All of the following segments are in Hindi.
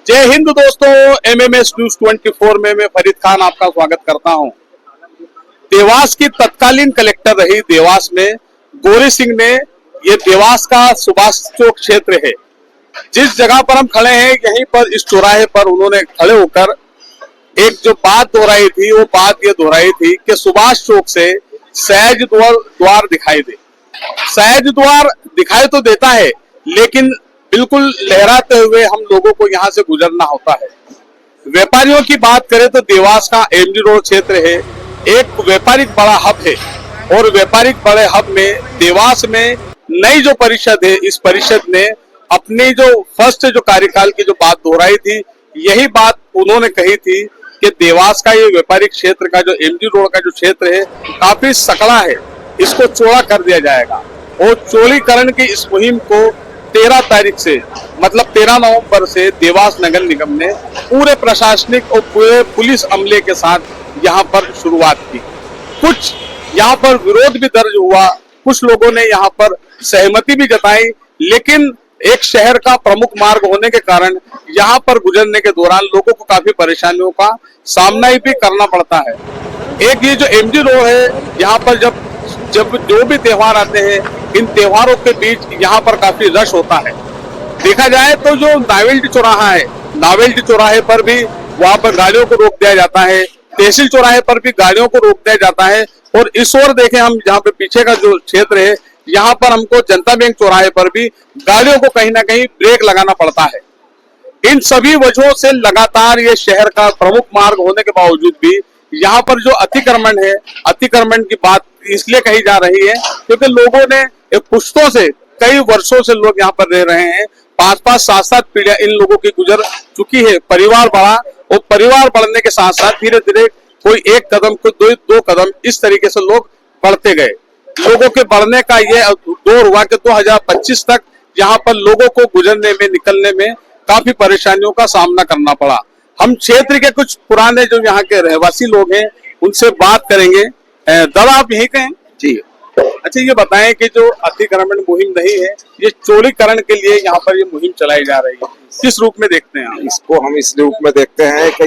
जय हिंद दोस्तों, एमएमएस न्यूज 24 में मैं फरीद खान आपका स्वागत करता हूं। देवास की तत्कालीन कलेक्टर रही देवास में गौरी सिंह ने, ये देवास का सुभाष चौक क्षेत्र है, जिस जगह पर हम खड़े हैं यहीं पर इस चौराहे पर उन्होंने खड़े होकर एक जो बात दोहराई थी, वो बात ये दोहराई थी कि सुभाष चौक से सहज द्वार दिखाई दे। सहज द्वार दिखाई तो देता है, लेकिन बिल्कुल लहराते हुए हम लोगों को यहाँ से गुजरना होता है। व्यापारियों की बात करें तो देवास का एमजी रोड क्षेत्र है, एक व्यापारिक बड़ा हब है, और व्यापारिक बड़े हब में देवास में नई जो परिषद है, इस परिषद ने अपनी जो फर्स्ट जो कार्यकाल की जो बात दोहराई थी, यही बात उन्होंने कही थी कि देवास का ये व्यापारिक क्षेत्र का जो एमजी रोड का जो क्षेत्र है काफी सकड़ा है, इसको चौड़ा कर दिया जाएगा। और चौड़ीकरण की इस मुहिम को 13 तारीख से मतलब 13 नवंबर से देवास नगर निगम ने पूरे प्रशासनिक और पूरे पुलिस अमले के साथ यहाँ पर शुरुआत की। कुछ यहाँ पर विरोध भी दर्ज हुआ, कुछ लोगों ने यहाँ पर सहमति भी जताई, लेकिन एक शहर का प्रमुख मार्ग होने के कारण यहाँ पर गुजरने के दौरान लोगों को काफी परेशानियों का सामना भी करना पड़ता है। एक ये जो एमजी रोड है, यहाँ पर जब जो भी त्योहार आते हैं, इन त्योहारों के बीच यहाँ पर काफी रश होता है। देखा जाए तो जो नावेल्टी चौराहा है, नावेल्टी चौराहे पर भी वहां पर गाड़ियों को रोक दिया जाता है, तहसील चौराहे पर भी गाड़ियों को रोक दिया जाता है, और इस ओर देखें हम जहाँ पे पीछे का जो क्षेत्र है, यहाँ पर हमको जनता बैंक चौराहे पर भी गाड़ियों को कहीं ना कहीं ब्रेक लगाना पड़ता है। इन सभी वजहों से लगातार ये शहर का प्रमुख मार्ग होने के बावजूद भी यहाँ पर जो अतिक्रमण है, अतिक्रमण की बात इसलिए कही जा रही है क्योंकि लोगों ने पुश्तों से, कई वर्षों से लोग यहाँ पर रह रहे हैं, 5-5, 7-7 पीढ़ियां इन लोगों की गुजर चुकी है। परिवार बढ़ा, और परिवार बढ़ने के साथ साथ धीरे धीरे कोई एक कदम, कोई दो कदम, इस तरीके से लोग बढ़ते गए। लोगों के बढ़ने का ये दौर हुआ कि 2025 तक यहाँ पर लोगों को गुजरने में, निकलने में काफी परेशानियों का सामना करना पड़ा। हम क्षेत्र के कुछ पुराने जो यहाँ के रहवासी लोग हैं उनसे बात करेंगे। दादा, आप यहीं के हैं? जी। अच्छा, ये बताएं कि जो अतिक्रमण मुहिम नहीं है, ये चौड़ीकरण के लिए यहाँ पर ये मुहिम चलाई जा रही है, किस रूप में देखते हैं आप इसको? हम इस रूप में देखते हैं कि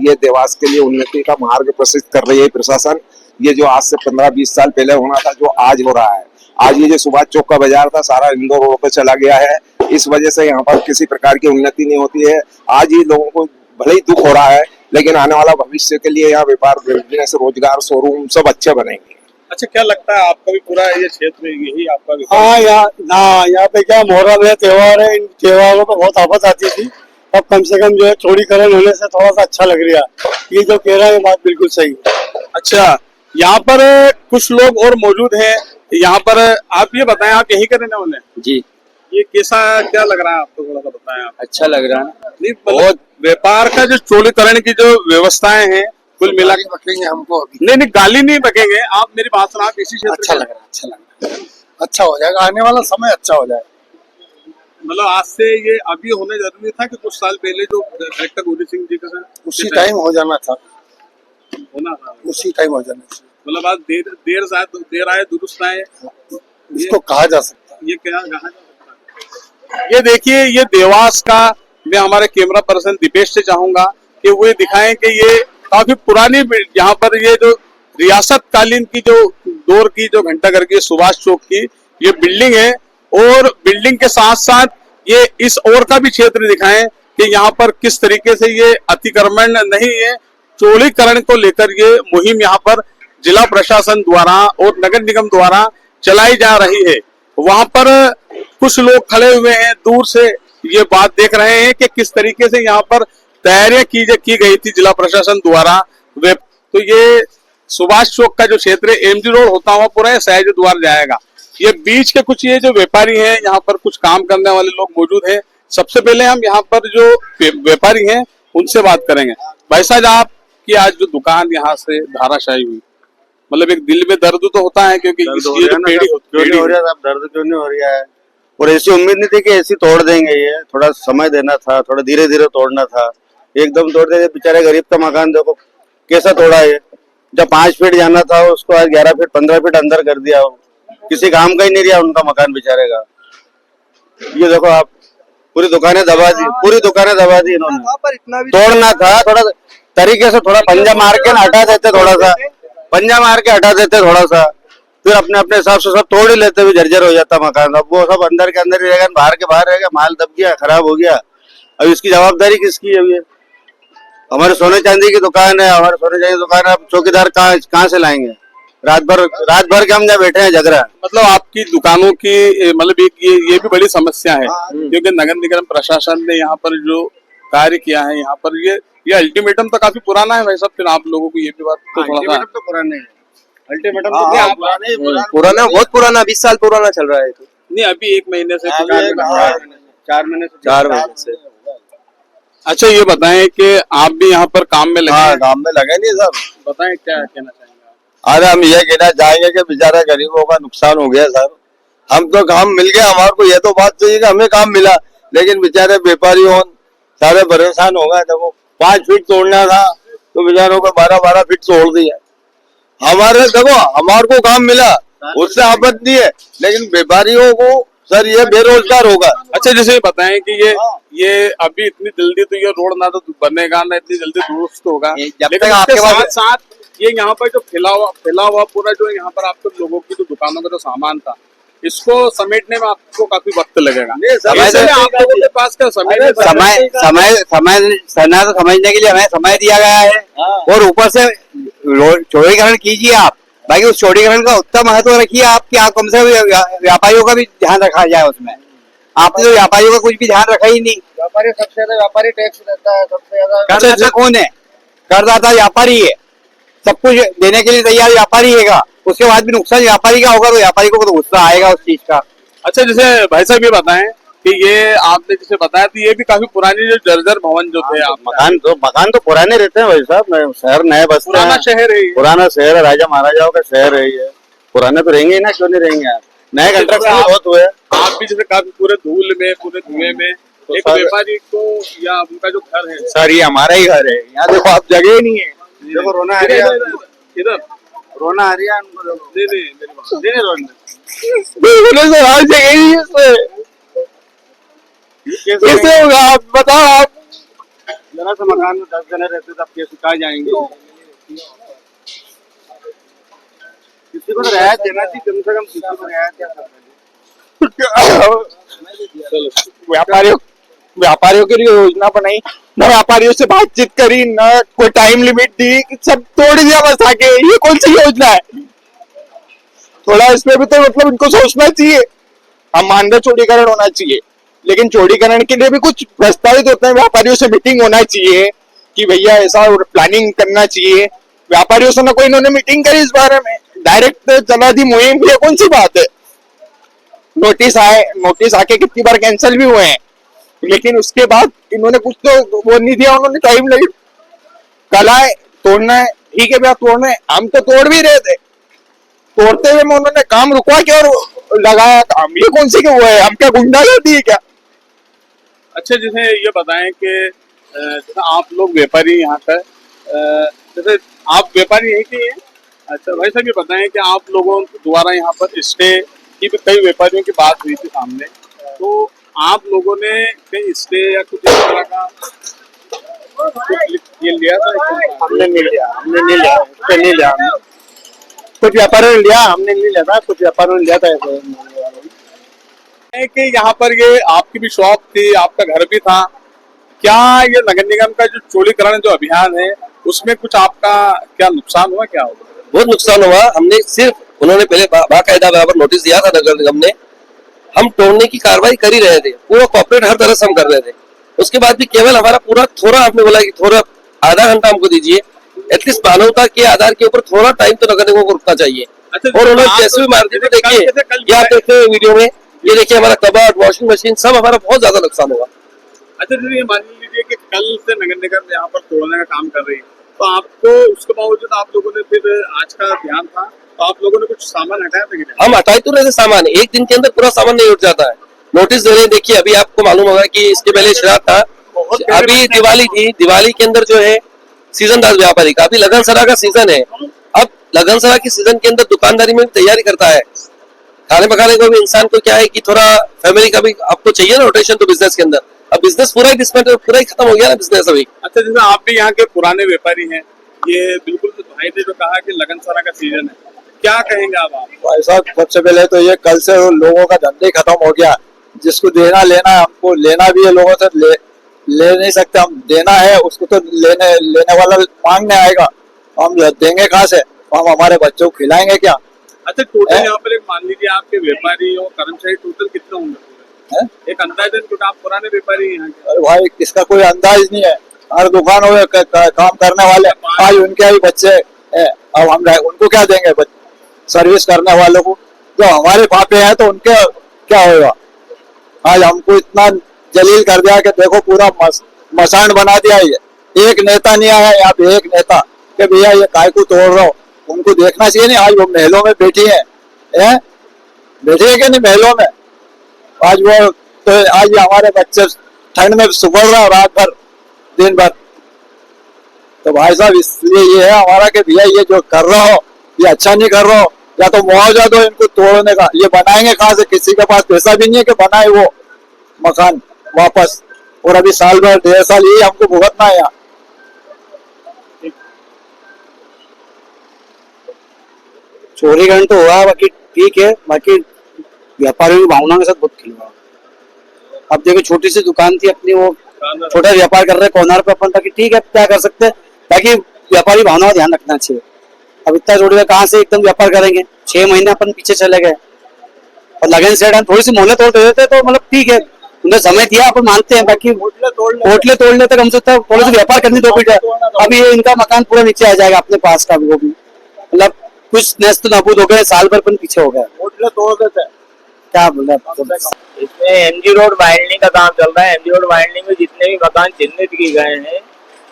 ये देवास के लिए उन्नति का मार्ग प्रशस्त कर रही है प्रशासन। ये जो आज से 15-20 साल पहले होना था, जो आज हो रहा है, आज ये जो सुभाष चौक का बाजार था, सारा इंदौर रोड पे चला गया है। इस वजह से यहाँ पर किसी प्रकार की उन्नति नहीं होती है। आज ये लोगों को भले ही दुख हो रहा है, लेकिन आने वाला भविष्य के लिए यहाँ व्यापार, बिजनेस, रोजगार, शोरूम सब अच्छे बनेंगे। अच्छा, क्या लगता है आपका भी पूरा ये क्षेत्र यही आपका? हाँ, यहाँ पे क्या मुहर्रम है, त्योहार है, इन त्योहारों पर बहुत आफत आती थी। अब कम से कम जो है चौड़ीकरण होने से थोड़ा सा अच्छा लग रहा है। ये जो कह रहा है बात बिल्कुल सही है। अच्छा, यहाँ पर कुछ लोग और मौजूद हैं। यहाँ पर आप ये बताएं, आप यही करने वाले हैं? जी। ये कैसा, क्या लग रहा है आपको, थोड़ा सा बताएं आप। अच्छा लग रहा है। नहीं, बहुत व्यापार का जो चौड़ीकरण की जो व्यवस्थाएं हैं, कुल मिला के बकेंगे हमको अभी। नहीं, गाली नहीं बकेंगे। आप मेरी बात सुना, आप इसी क्षेत्र अच्छा लग रहा है, अच्छा लग रहा है, अच्छा हो जाएगा, आने वाला समय अच्छा हो जाएगा। मतलब आज से ये अभी होने जरूरी था कि कुछ साल पहले जो कलेक्टर गौरी सिंह जी का उसी टाइम हो जाना था, होना था, उसी टाइम हो जाना था। मतलब आज देर आए दुरुस्त आए, इसको कहा जा सकता है। ये क्या कहा जा सकता है? ये देखिए, ये देवास का, मैं हमारे कैमरा पर्सन दीपेश से चाहूंगा कि वो दिखाएं कि ये काफी पुरानी, यहाँ पर ये जो रियासत कालीन की जो दौर की जो घंटाघर की सुभाष चौक की ये बिल्डिंग है, और बिल्डिंग के साथ साथ ये इस ओर का भी क्षेत्र दिखाएं कि यहाँ पर किस तरीके से ये अतिक्रमण नहीं है, चौड़ीकरण को लेकर ये मुहिम यहाँ पर जिला प्रशासन द्वारा और नगर निगम द्वारा चलाई जा रही है। वहां पर कुछ लोग खड़े हुए हैं, दूर से ये बात देख रहे हैं कि किस तरीके से यहाँ पर तैयारियां की गई थी जिला प्रशासन द्वारा। तो ये सुभाष चौक का जो क्षेत्र है, एमजी रोड होता हुआ पूरा सहज द्वार जाएगा। ये बीच के कुछ ये जो व्यापारी हैं, यहाँ पर कुछ काम करने वाले लोग मौजूद हैं। सबसे पहले हम यहाँ पर जो व्यापारी हैं उनसे बात करेंगे। भाई साहब, आपकी आज जो दुकान यहाँ से धाराशायी हुई, मतलब एक दिल में दर्द तो होता है, क्योंकि दर्द हो रहा है, और ऐसी उम्मीद नहीं थी कि ऐसी तोड़ देंगे। ये थोड़ा समय देना था, थोड़ा धीरे धीरे तोड़ना था। एकदम तोड़ दे, बेचारे गरीब का मकान देखो कैसा तोड़ा है। जब 5 फीट जाना था उसको आज 11 फीट 15 फीट अंदर कर दिया। किसी काम का ही नहीं रहा उनका मकान बेचारे का। ये देखो आप, पूरी दुकानें दबा दी, पूरी दुकानें दबा दी इन्होंने। पर इतना भी तोड़ना था थोड़ा तरीके से, थोड़ा पंजा मार के ना हटा देते, थोड़ा सा पंजा मार के हटा देते थोड़ा सा, फिर अपने अपने हिसाब से सब तोड़ ही लेते हुए जर्जर हो जाता मकान। अब वो सब अंदर के अंदर ही रहेगा, बाहर के बाहर रहेगा, माल दब गया, खराब हो गया। अब इसकी जवाबदारी किसकी है? अब ये हमारे सोने चांदी की दुकान है, हमारे सोने चांदी की दुकान है, अब चौकीदार कहाँ से लाएंगे? रात भर के हम जहाँ बैठे हैं जगरा। मतलब आपकी दुकानों की मतलब एक ये भी बड़ी समस्या है, क्योंकि नगर निगम प्रशासन ने यहाँ पर जो कार्य किया है, यहाँ पर ये अल्टीमेटम तो काफी पुराना है भाई साहब, फिर आप लोगों को ये भी बात तो थोड़ा सा तो पुराने हैं, अल्टीमेटम हाँ, तो क्या हाँ, पुराने, बहुत पुराना 20 साल पुराना चल रहा है तो। नहीं, अभी 1 महीने से 4 महीने से 4 महीने से। अच्छा ये बताएं कि आप भी यहाँ पर काम में लगे हाँ, हैं, काम में लगे नहीं सब। बताएं क्या कहना चाहेंगे आप? अरे हम ये कहना चाहेंगे कि बेचारा गरीबों का नुकसान हो गया सर। हम तो काम मिल गया, हमारे को ये तो बात चाहिए कि हमें काम मिला, लेकिन बेचारे व्यापारी हो सारे परेशान हो गए। देखो 5 फीट तोड़ना था तो बेचारों को 12-12 फीट तोड़ दिया। हमारे देखो हमारे को काम मिला, उससे आपत्ति है, लेकिन व्यापारियों को सर ये बेरोजगार होगा। अच्छा जैसे बताएं कि ये अभी इतनी जल्दी तो ये रोड ना तो बनेगा ना इतनी जल्दी दुरुस्त होगा, जब लेकिन तक आपके इसके पास- साथ साथ ये यहाँ पर जो फैला हुआ पूरा जो यहाँ पर आपके लोगों की जो दुकानों का जो सामान था, इसको समेटने में आपको काफी वक्त लगेगा। समय इसलिए तो- आप लोगों के पास क्या समय समझने के लिए हमें समय दिया गया है, और ऊपर से चौड़ीकरण कीजिए आप। बाकी उस चौड़ीकरण का उत्तम महत्व रखिए आप, कि आप कम से कम व्यापारियों का भी ध्यान रखा जाए उसमें। आपने तो व्यापारियों का कुछ भी ध्यान रखा ही नहीं। व्यापारी सबसे ज्यादा व्यापारी टैक्स देता है, सबसे ज्यादा करदाता कौन है? करदाता व्यापारी है, सब कुछ देने के लिए तैयार व्यापारी है। उसके बाद भी नुकसान व्यापारी का होगा, तो व्यापारी को तो गुस्सा आएगा उस चीज का। अच्छा जैसे भाई साहब ये बताएं कि ये आपने जैसे बताया तो ये भी काफी पुरानी जो जर्जर भवन जो थे आप मकान तो पुराने रहते हैं भाई साहब, शहर नए बसते पुराना हैं। शहर है ये। पुराना शहर है, राजा महाराजाओं का शहर है ये। पुराने तो रहेंगे ही ना, क्यों नहीं रहेंगे आप? नए कंस्ट्रक्शन बहुत हुए। आप भी जैसे काफी पूरे धूल में पूरे धुएं में एक सर- व्यापारी को या उनका जो घर है सर ये हमारा ही घर है, यहाँ देखो आप जगह ही नहीं है। देखो रोना आ इधर रहा है, इधर रोना आ रहा है उनको। देखो। नहीं नहीं मेरी बात नहीं नहीं रोना सर हर जगह ही है कैसे होगा आप बताओ आप। जरा सा मकान में 10 जने रहते तब कैसे कहाँ जाएंगे? किसी को तो रियायत देना चाहिए, कम से कम किसी को रियायत देना व्यापारियों के लिए योजना बनाई, न व्यापारियों से बातचीत करी, न कोई टाइम लिमिट दी, सब तोड़ दिया बस आके। ये कौन सी योजना है? थोड़ा इसमें भी तो मतलब इनको सोचना चाहिए। हम मान रहे चौड़ीकरण होना चाहिए, लेकिन चौड़ीकरण के लिए भी कुछ प्रस्तावित होते हैं। व्यापारियों से मीटिंग होना चाहिए कि भैया ऐसा प्लानिंग करना चाहिए। व्यापारियों से ना कोई इन्होंने मीटिंग करी इस बारे में, डायरेक्ट चला दी मुहिम। ये कौन सी बात है? नोटिस आके कितनी बार कैंसिल भी हुए हैं, लेकिन उसके बाद इन्होंने कुछ तो वो नहीं दिया। उन्होंने टाइम लगी, कला है तोड़ना है, ठीक है भैया तोड़ना है, हम तो तोड़ भी रहे थे। तोड़ते हुए में उन्होंने काम रुकवा के और लगाया काम। ये कौन सी वो है? हम क्या गुंडागर्दी है क्या? अच्छा जैसे ये बताएं कि जैसे आप लोग व्यापारी यहाँ पर जैसे आप व्यापारी यहीं के हैं। अच्छा भाई साहब ये बताएं कि आप लोगों द्वारा यहाँ पर स्टे की भी कई व्यापारियों की बात हुई थी सामने, तो आप लोगों ने कहीं स्टे या कुछ इस तरह का ये लिया था? हमने नहीं लिया कुछ व्यापारियों ने लिया, हमने नहीं लिया था। कुछ व्यापारियों ने लिया था है कि यहाँ पर ये आपकी भी शॉप थी, आपका घर भी था, क्या ये नगर निगम का जो चौड़ीकरण जो अभियान है उसमें कुछ आपका क्या नुकसान हुआ, क्या होगा? बहुत नुकसान हुआ। हमने सिर्फ उन्होंने पहले बाकायदा बराबर नोटिस दिया था नगर निगम ने, हम तोड़ने की कार्रवाई कर ही रहे थे, पूरा कॉर्पोरेट हर तरह से हम कर रहे थे। उसके बाद भी केवल हमारा पूरा थोड़ा आपने बोला कि थोड़ा आधा घंटा हमको दीजिए, एटलीस्ट मानवता के आधार के ऊपर थोड़ा टाइम तो नगर निगम को रुकना चाहिए। अच्छा, और उन्होंने आप जैसे भी मार दी, जैसे देखिए कल ये आप देखते हैं वीडियो में, ये देखिए हमारा कबर्ड, वॉशिंग मशीन सब हमारा बहुत ज्यादा नुकसान हुआ। अच्छा जैसे ये मान लीजिए कि कल से नगर निगम यहाँ पर तोड़ने का काम कर रही है, तो आपको उसके बावजूद आप लोगों ने फिर आज का ध्यान था तो आप लोगों ने कुछ सामान हटाया था कि नहीं? हम हटाए तो रहे थे सामान, एक दिन के अंदर पूरा सामान नहीं उठ जाता है। नोटिस दे रहे हैं, देखिए अभी आपको मालूम होगा कि इसके पहले श्राद्ध था, अभी दिवाली थी, दिवाली के अंदर जो है सीजन था व्यापारी का, अभी लगन सरा का सीजन है। अब लगन सरा के सीजन के अंदर दुकानदारी में भी तैयारी करता है, खाने पकाने को भी इंसान को क्या है कि थोड़ा फैमिली का भी आपको चाहिए ना रोटेशन, तो बिजनेस के अंदर अब बिजनेस पूरा ही डिसमेंटल पूरा ही खत्म हो गया ना बिजनेस अभी। अच्छा, जैसे आप भी यहाँ के पुराने व्यापारी हैं, ये बिल्कुल तो भाई ने जो कहा कि लगनसारा का सीजन है, क्या कहेंगे आप? भाई साहब सबसे पहले तो ये कल से लोगों का धंधे खत्म हो गया। जिसको देना लेना हमको लेना भी है, लोगों से ले नहीं सकते हम। देना है उसको तो लेने वाला मांगने आएगा, हम देंगे कहाँ से? हम हमारे बच्चों को खिलाएंगे क्या? अच्छा, टोटल यहाँ पर एक मान लीजिए आपके व्यापारी और कर्मचारी टोटल कितने होंगे? एक अंदाजन, क्योंकि आप पुराने व्यापारी हैं यहाँ के। अरे भाई इसका कोई अंदाज नहीं है। हर दुकान हो काम करने वाले, आज उनके भी बच्चे हैं, अब हम उनको क्या देंगे? सर्विस करने वालों को जो हमारे पापे हैं तो उनके क्या होगा? आज हमको इतना जलील कर दिया कि देखो पूरा मसान बना दिया। ये एक नेता नहीं आया यहाँ पे, एक नेता कि भैया ये काय को तोड़ रहा हो। उनको देखना चाहिए नहीं, आज वो महलों में बैठी है, बैठी है कि नहीं महलों में? आज वो तो आज ये हमारे बच्चे ठंड में सुबह रहा रात भर दिन भर। तो भाई साहब इसलिए ये है हमारा कि भैया ये जो कर रहा हो ये अच्छा नहीं कर रहा हो, या तो मुआवजा दो इनको तोड़ने का। ये बनाएंगे कहाँ से? किसी के पास पैसा भी नहीं है कि बनाए वो मकान वापस। और अभी साल भर 1.5 साल ये हमको भुगतना है यहाँ। चोरीकरण तो हुआ, बाकी ठीक है, बाकी व्यापारियों की भावना के साथ बहुत खिलवाड़। अब देखो छोटी सी दुकान थी अपनी, वो छोटा व्यापार कर रहे कॉर्नर पे अपन, बाकी ठीक है क्या कर सकते हैं, बाकी व्यापारी भावना का ध्यान रखना चाहिए। अब इतना छोटे में कहाँ से एकदम व्यापार करेंगे? 6 महीने अपन पीछे चले गए और लगन से थोड़ी सी मोहलत तोड़ देते तो मतलब ठीक है, उन्हें समय दिया अपन मानते हैं, बाकी होटलें तोड़ लेते कम से कम थोड़ा सा व्यापार करने दो बेटा। अभी ये इनका मकान पूरा नीचे आ जाएगा अपने पास का, वो भी मतलब कुछ नेस्त नाबूद हो गए, साल भर अपन पीछे हो गए। होटलें तोड़ देते हैं क्या बोला? इसमें एमजी रोड वाइडनिंग का काम चल रहा है। एमजी रोड वाइडनिंग में जितने भी मकान चिन्हित किए गए हैं,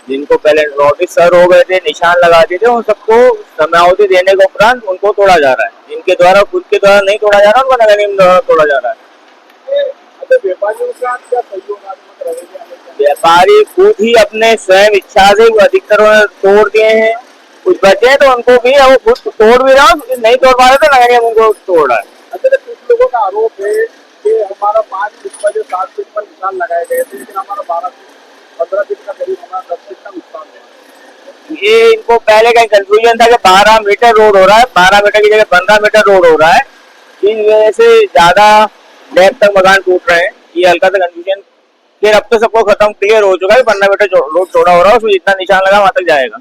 जिनको पहले नोटिस सर हो गए थे, निशान लगा दिए थे, उन सबको समयावधि देने के उपरांत उनको तोड़ा जा रहा है। जिनके द्वारा खुद के द्वारा नहीं तोड़ा जा रहा, उनको नगर निगम द्वारा तोड़ा जा रहा है। व्यापारी खुद ही अपने स्वयं इच्छा से अधिकतर तोड़ दिए हैं। कुछ बचे हैं तो उनको भी वो खुद तोड़ भी रहा, नहीं तोड़ पा रहे तो नगर निगम उनको तोड़ रहा है। अच्छा, कुछ लोगों का आरोप है कि हमारा 5 फीट पर 7 फीट पर निशान लगाए गए थे, लेकिन हमारा 12 फीट 15 फीट का करीब हमारा 10 फीट का नुकसान हुआ। ये इनको पहले का कंफ्यूजन था कि 12 मीटर रोड हो रहा है, 12 मीटर की जगह 15 मीटर रोड हो रहा है। इन वजह से ज्यादा डेप्थ तक मकान टूट रहे हैं। ये हल्का सा कंफ्यूजन, फिर अब तो सबको खत्म क्लियर हो चुका है। 15 मीटर रोड चौड़ा हो रहा है, उसमें जितना निशान लगा वहां तक जाएगा।